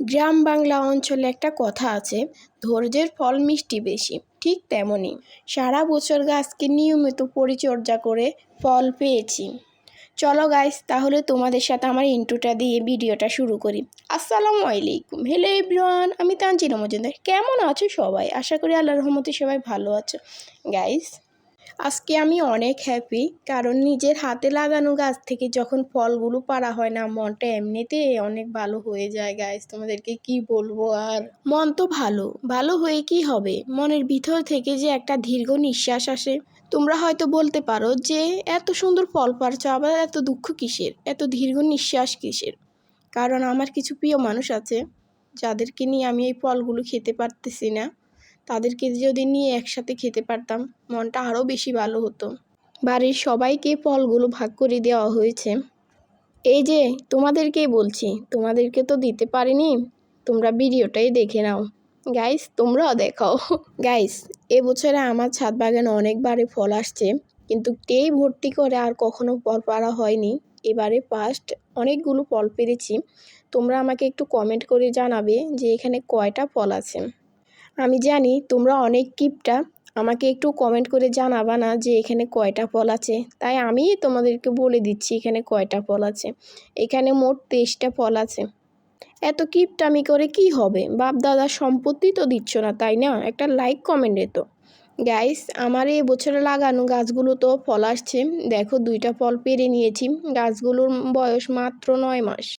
গ্রাম বাংলা অঞ্চলে একটা কথা আছে, ধৈর্যের ফল মিষ্টি বেশি। ঠিক তেমনই সারা বছর গাছকে নিয়মিত পরিচর্যা করে ফল পেয়েছি। চলো গাইস, তাহলে তোমাদের সাথে আমার ইন্ট্রোটা দিয়ে ভিডিওটা শুরু করি। আসসালামু আলাইকুম, হ্যালো এভরিওয়ান, আমি তানজিনা মজুমদার। কেমন আছো সবাই? আশা করি আল্লাহর রহমতে সবাই ভালো আছো। গাইস, আজকে আমি অনেক হ্যাপি, কারণ নিজের হাতে লাগানো গাছ থেকে যখন ফলগুলো পাড়া হয় না, মনটা এমনিতে অনেক ভালো হয়ে যায়। গাইস, তোমাদেরকে কি বলবো আর, মন তো ভালো ভালো হয়ে কি হবে, মনের ভিতর থেকে যে একটা দীর্ঘ নিঃশ্বাস আসে। তোমরা হয়তো বলতে পারো যে এত সুন্দর ফল পারছো, আবার এত দুঃখ কিসের, এত দীর্ঘ নিঃশ্বাস কিসের? কারণ আমার কিছু প্রিয় মানুষ আছে যাদেরকে নিয়ে আমি এই ফলগুলো খেতে পারতেছি না। তাদেরকে যদি নিয়ে একসাথে খেতে পারতাম, মনটা আরও বেশি ভালো হতো। বাড়ির সবাইকে ফলগুলো ভাগ করে দেওয়া হয়েছে। এই যে তোমাদেরকেই বলছি, তোমাদেরকে তো দিতে পারিনি, তোমরা ভিডিওটাই দেখে নাও। গাইস, তোমরাও দেখাও। গাইস, এবছরে আমার ছাদ বাগানে অনেকবারে ফল আসছে, কিন্তু টেই ভর্তি করে আর কখনো ফল পাড়া হয়নি। এবারে ফার্স্ট অনেকগুলো ফল পেরেছি। তোমরা আমাকে একটু কমেন্ট করে জানাবে যে এখানে কয়টা ফল আছে। আমি জানি তোমরা অনেক কিপটা, আমাকে একটু কমেন্ট করে জানাবা না যে এখানে কয়টা ফল আছে, তাই আমি তোমাদেরকে বলে দিচ্ছি এখানে কয়টা ফল আছে। এখানে মোট 23টা ফল আছে। এত কিপটামি করে কি হবে? বাপ দাদার সম্পত্তি তো দিচ্ছ না, তাই না? একটা লাইক কমেন্টে তো। গাইস, আমার এই বছরে লাগানো গাছগুলো তো ফল আসছে। দেখো, 2টা ফল পেরে নিয়েছি। গাছগুলোর বয়স মাত্র 9 মাস।